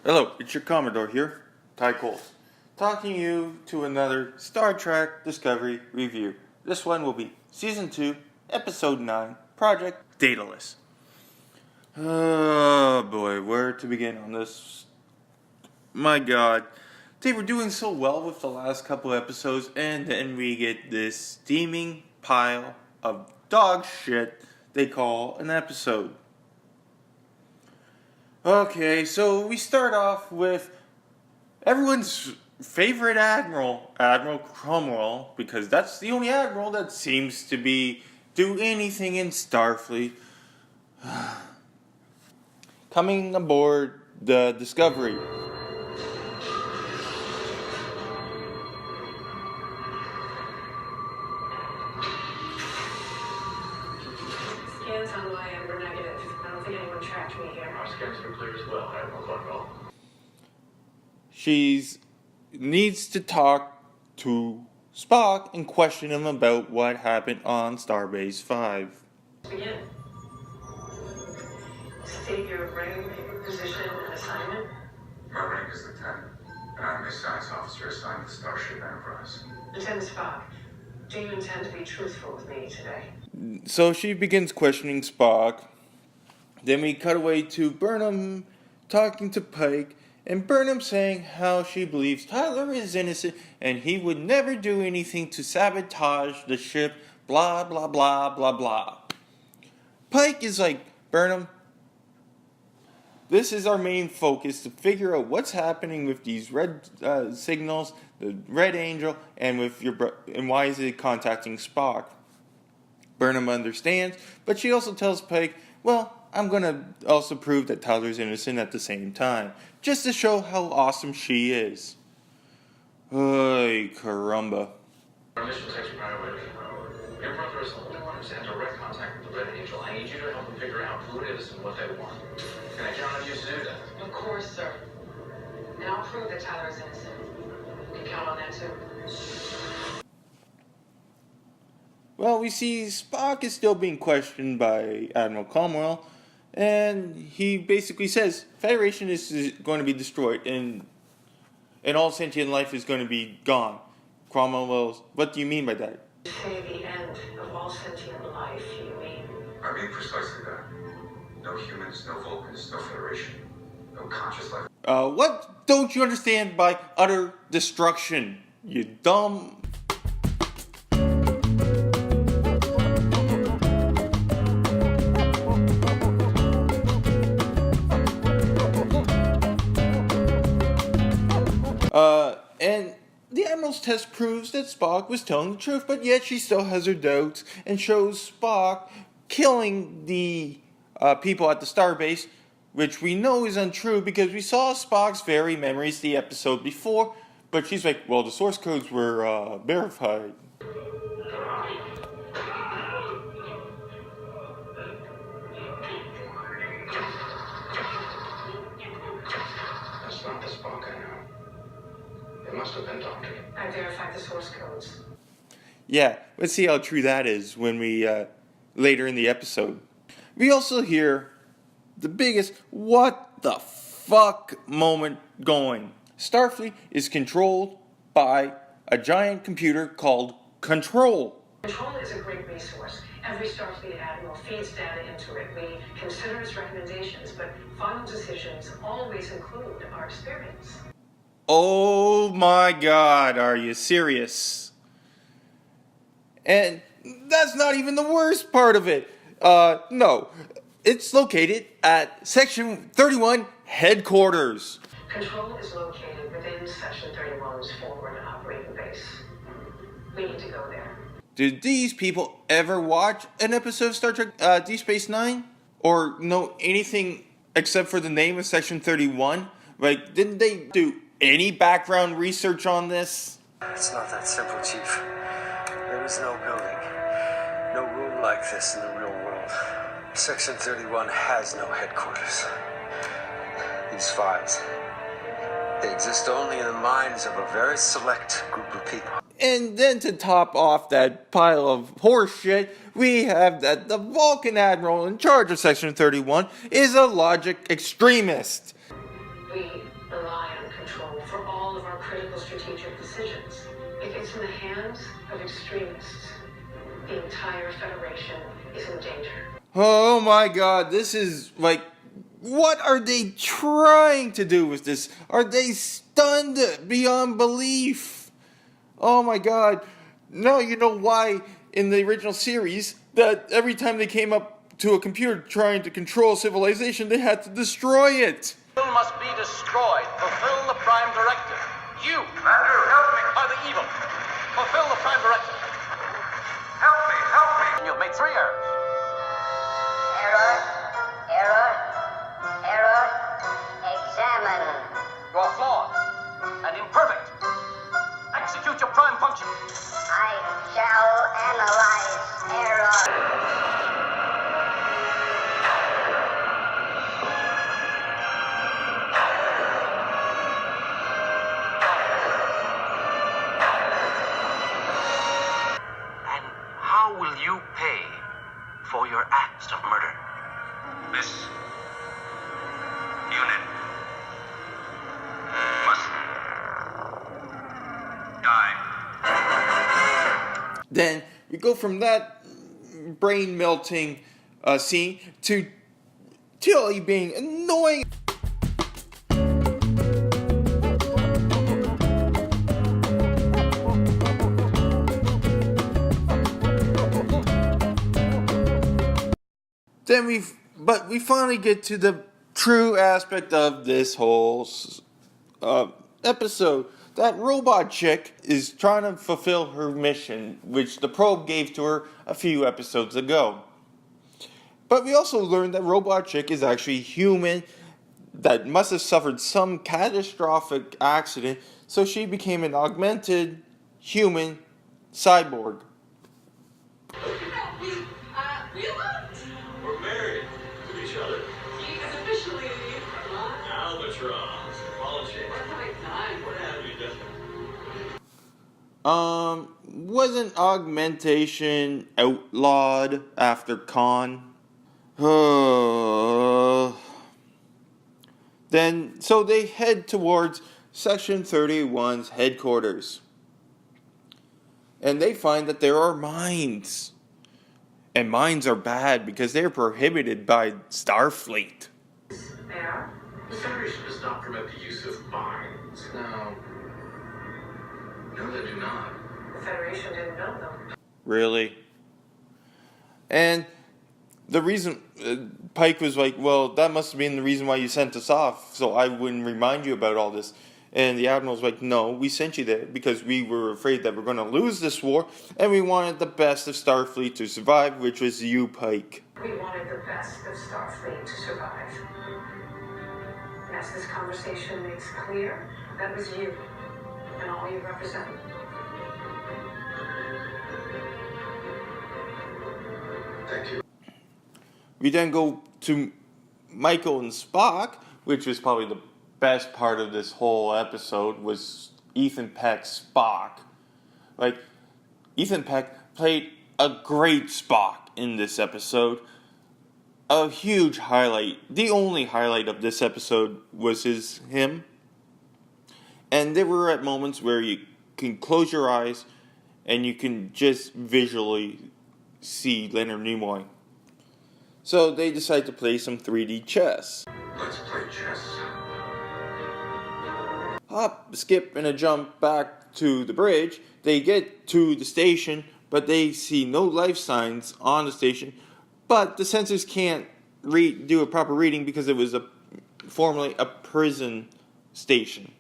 Hello, it's your Commodore here, Ty Coles, talking you to another Star Trek Discovery review. This one will be Season 2, Episode 9, Project Daedalus. Oh boy, where to begin on this? My god, they were doing so well with the last couple episodes, and then we get this steaming pile of dog shit they call an episode. Okay, so we start off with everyone's favorite admiral, Admiral Commodore, because that's the only admiral that seems to do anything in Starfleet. Coming aboard the Discovery. Scans on my end were negative. I don't think anyone tracked me here. Our scans were clear as well, Admiral Commodore. She needs to talk to Spock and question him about what happened on Starbase 5. Begin. State your rank, position, and assignment. My rank is Lieutenant, and I'm a science officer assigned to the Starship Enterprise. Lieutenant Spock, do you intend to be truthful with me today? So she begins questioning Spock. Then we cut away to Burnham talking to Peck, and Burnham saying how she believes Tyler is innocent and he would never do anything to sabotage the ship, blah, blah, blah, blah, blah. Peck is like, Burnham, this is our main focus, to figure out what's happening with these red signals, the Red Angel, and with and why is it contacting Spock. Burnham understands, but she also tells Peck, well, I'm going to also prove that Tyler's innocent at the same time, just to show how awesome she is. Ay, caramba. Our mission takes priority. Your brother is the only one who's had direct contact with the Red Angel. I need you to help him figure out who it is and what they want. Can I count on you to do that? Of course, sir. Now prove that Tyler is innocent. You can count on that, too. Well, we see Spock is still being questioned by Admiral Commodore, and he basically says Federation is going to be destroyed, and all sentient life is going to be gone. Cromwell will, what do you mean by that? You say the end of all sentient life, you mean? I mean precisely that. No humans, no Vulcans, no Federation, no conscious life. What don't you understand by utter destruction, you dumb... And the Admiral's test proves that Spock was telling the truth, but yet she still has her doubts and shows Spock killing the people at the starbase, which we know is untrue because we saw Spock's very memories the episode before, but she's like, well, the source codes were verified. That's not the Spock I know. It must have been doctored. I verified the source codes. Yeah, let's see how true that is when we, later in the episode. We also hear the biggest what the fuck moment going. Starfleet is controlled by a giant computer called Control. Control is a great resource. Every Starfleet admiral feeds data into it. We consider its recommendations, but final decisions always include our experience. Oh my god, are you serious? And that's not even the worst part of it. No. It's located at Section 31 headquarters. Control is located within Section 31's forward operating base. We need to go there. Did these people ever watch an episode of Star Trek Deep Space Nine? Or know anything except for the name of Section 31? Like, didn't they do any background research on this? It's not that simple, Chief. There is no building, no room like this in the real world. Section 31 has no headquarters. These files, they exist only in the minds of a very select group of people. And then to top off that pile of horse shit, we have that the Vulcan admiral in charge of Section 31 is a logic extremist. We rely on control for all of our critical strategic decisions. If it's in the hands of extremists, the entire Federation is in danger. Oh my god, this is like, what are they trying to do with this? Are they stunned beyond belief? Oh my god. No, you know why in the original series that every time they came up to a computer trying to control civilization, they had to destroy it. Must be destroyed. Fulfill the Prime Directive. You, Andrew, help me! are the evil. Fulfill the Prime Directive. Help me! Help me! And you've made 3 errors. Error. Examine. You are flawed and imperfect. Execute your prime function. I shall analyze error. And how will you pay for your acts of murder? This unit must die. Then we go from that brain melting scene to Tilly being annoying. Then we finally get to the true aspect of this whole episode. That robot chick is trying to fulfill her mission, which the probe gave to her a few episodes ago. But we also learned that robot chick is actually human, that must have suffered some catastrophic accident, so she became an augmented human cyborg. We're married to each other. He is officially Albatross. Apology. What have you done? Wasn't augmentation outlawed after Khan? Then, so they head towards Section 31's headquarters. And they find that there are mines. And mines are bad because they're prohibited by Starfleet. They are? The Federation does not permit the use of mines. No. No, they do not. The Federation didn't build them. Really? And the reason Pike was like, well, that must have been the reason why you sent us off, so I wouldn't remind you about all this. And the Admiral's like, no, we sent you there because we were afraid that we're going to lose this war, and we wanted the best of Starfleet to survive, which was you, Pike. We wanted the best of Starfleet to survive. And as this conversation makes clear, that was you and all you represent. Thank you. We then go to Michael and Spock, which was probably the best part of this whole episode, was Ethan Peck's Spock. Like, Ethan Peck played a great Spock in this episode. A huge highlight. The only highlight of this episode was him. And there were at moments where you can close your eyes and you can just visually see Leonard Nimoy. So they decide to play some 3D chess. Let's play chess. Hop, skip, and a jump back to the bridge. They get to the station, but they see no life signs on the station. But the sensors can't do a proper reading because it was formerly a prison station.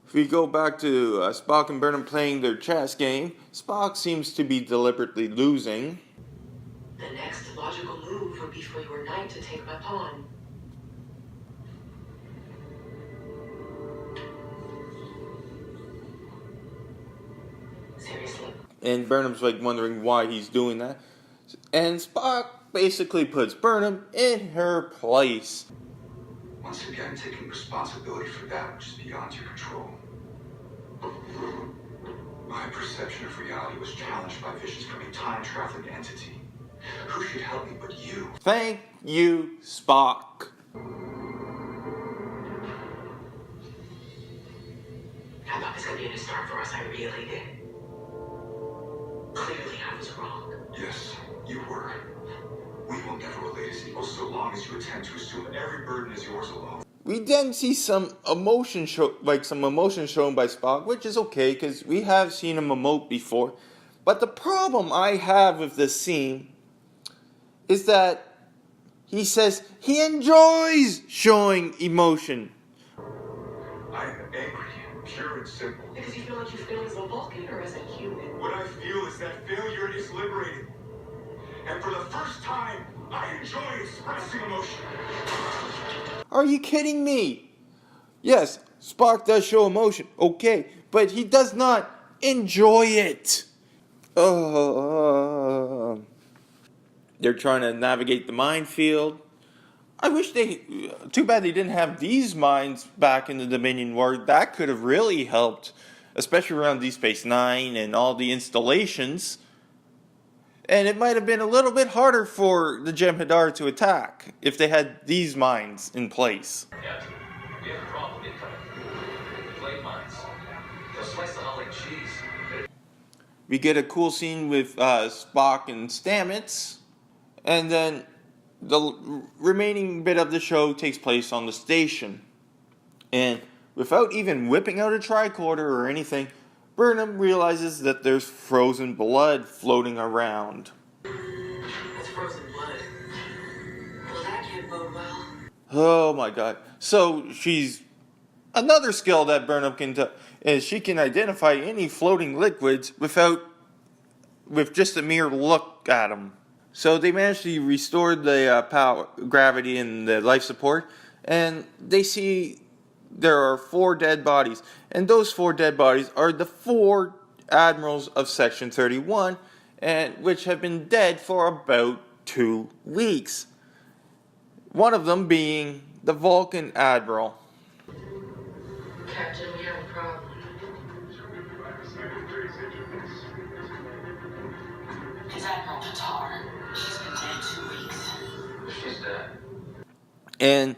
If we go back to Spock and Burnham playing their chess game, Spock seems to be deliberately losing. The next logical move would be for your take my pawn. Seriously. And Burnham's like wondering why he's doing that. And Spock basically puts Burnham in her place. Once again, taking responsibility for that which is beyond your control. My perception of reality was challenged by visions from a time-traveling entity. Who should help me but you? Thank you, Spock. I thought this could be a new start for us. I really did. Clearly, I was wrong. Yes, you were. We will never relate as equals so long as you attempt to assume every burden is yours alone. We then see some emotion shown by Spock, which is okay because we have seen him emote before. But the problem I have with this scene is that he says he enjoys showing emotion. I am angry, pure and simple. Because you feel like you failed as a Vulcan or as a human. What I feel is that failure is liberating. And for the first time, I enjoy expressing emotion. Are you kidding me? Yes, Spock does show emotion, okay, but he does not enjoy it. They're trying to navigate the minefield. Too bad they didn't have these mines back in the Dominion War. That could have really helped, especially around Deep Space Nine and all the installations. And it might have been a little bit harder for the Jem'Hadar to attack if they had these mines in place. Yeah, we have a problem incoming. Blade mines. They'll slice the hull like cheese. We get a cool scene with Spock and Stamets, and then the remaining bit of the show takes place on the station. And without even whipping out a tricorder or anything, Burnham realizes that there's frozen blood floating around. That's frozen blood. Well, that can't bode well. Oh my god. So another skill that Burnham can do is she can identify any floating liquids with just a mere look at them. So they managed to restore the gravity and the life support, and they see there are 4 dead bodies, and those 4 dead bodies are the 4 admirals of Section 31, and which have been dead for about 2 weeks. One of them being the Vulcan admiral. Captain, we have a problem. It's Admiral Patar. She's been dead 2 weeks. She's dead. And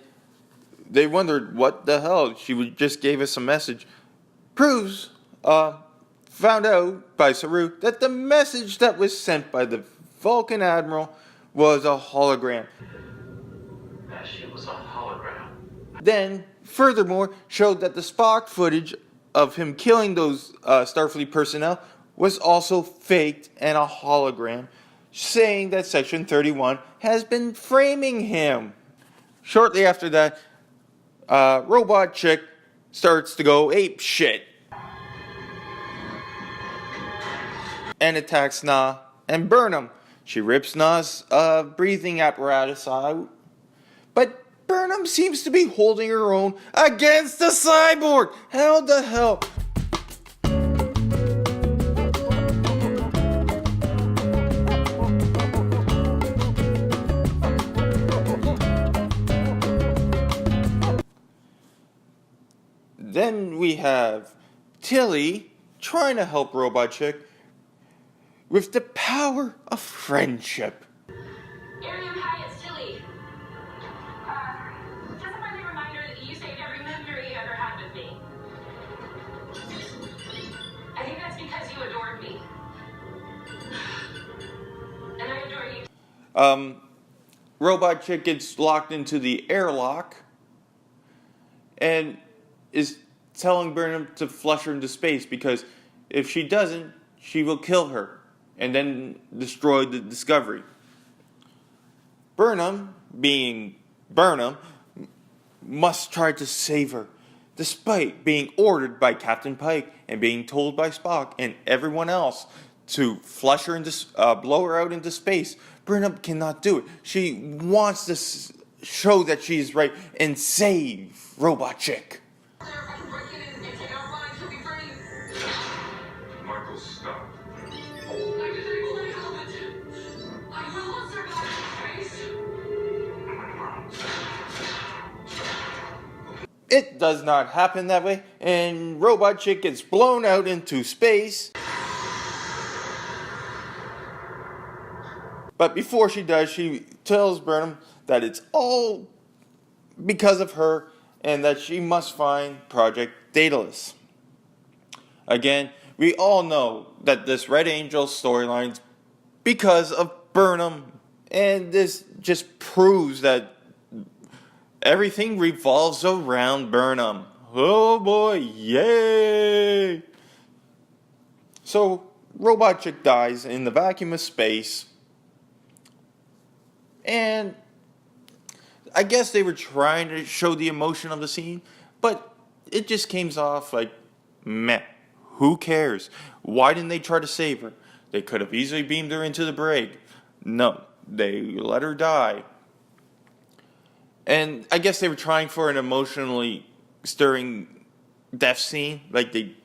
they wondered what the hell. She just gave us a message. Proves, found out by Saru that the message that was sent by the Vulcan admiral was a hologram. That she was a hologram. Then, furthermore, showed that the Spock footage of him killing those Starfleet personnel was also faked and a hologram, saying that Section 31 has been framing him. Shortly after that, robot chick starts to go ape shit and attacks Na and Burnham. She rips Na's breathing apparatus out, but Burnham seems to be holding her own against the cyborg. How the hell? Then we have Tilly trying to help Robot Chick with the power of friendship. Ariam, hi, it's Tilly. Just a friendly reminder that you saved every memory you ever had with me. I think that's because you adored me. And I adore you. Robot Chick gets locked into the airlock and is telling Burnham to flush her into space because if she doesn't, she will kill her and then destroy the Discovery. Burnham, being Burnham, must try to save her, despite being ordered by Captain Pike and being told by Spock and everyone else to flush her into, blow her out into space. Burnham cannot do it. She wants to show that she's right and save Robot Chick. Michael, stop. It does not happen that way, and Robot Chick gets blown out into space. But before she does, she tells Burnham that it's all because of her and that she must find Project Daedalus. Again, we all know that this Red Angel storyline's because of Burnham, and this just proves that everything revolves around Burnham. Oh boy, yay! So, Robot Chick dies in the vacuum of space. And I guess they were trying to show the emotion of the scene, but it just came off like, meh. Who cares? Why didn't they try to save her? They could have easily beamed her into the brig. No, they let her die. And I guess they were trying for an emotionally stirring death scene, like they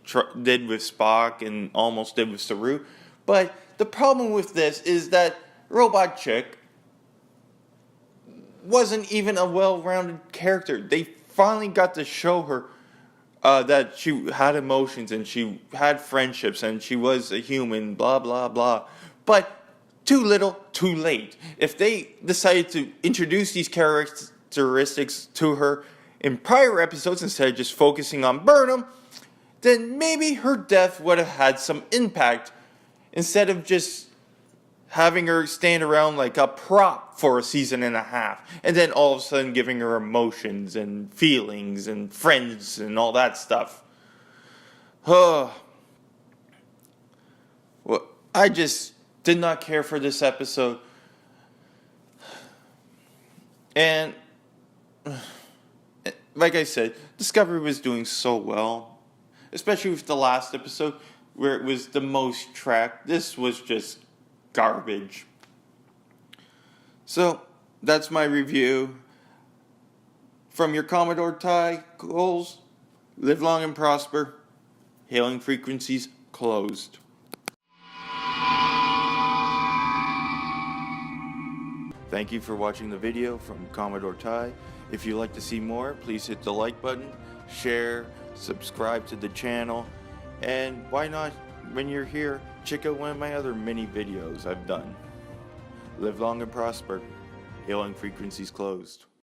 did with Spock and almost did with Saru. But the problem with this is that Robot Chick wasn't even a well-rounded character. They finally got to show her that she had emotions and she had friendships and she was a human, blah, blah, blah. But too little, too late. If they decided to introduce these characteristics to her in prior episodes instead of just focusing on Burnham, then maybe her death would have had some impact instead of just having her stand around like a prop for a season and a half, and then all of a sudden giving her emotions and feelings and friends and all that stuff. Well, I just did not care for this episode. And like I said, Discovery was doing so well, especially with the last episode where it was the most tracked. This was just garbage. So, that's my review. From your Commodore TIE goals, live long and prosper. Hailing frequencies closed. Thank you for watching the video from Commodore TIE. If you'd like to see more, please hit the like button, share, subscribe to the channel, and why not, when you're here, check out one of my other mini videos I've done. Live long and prosper. Hailing frequencies closed.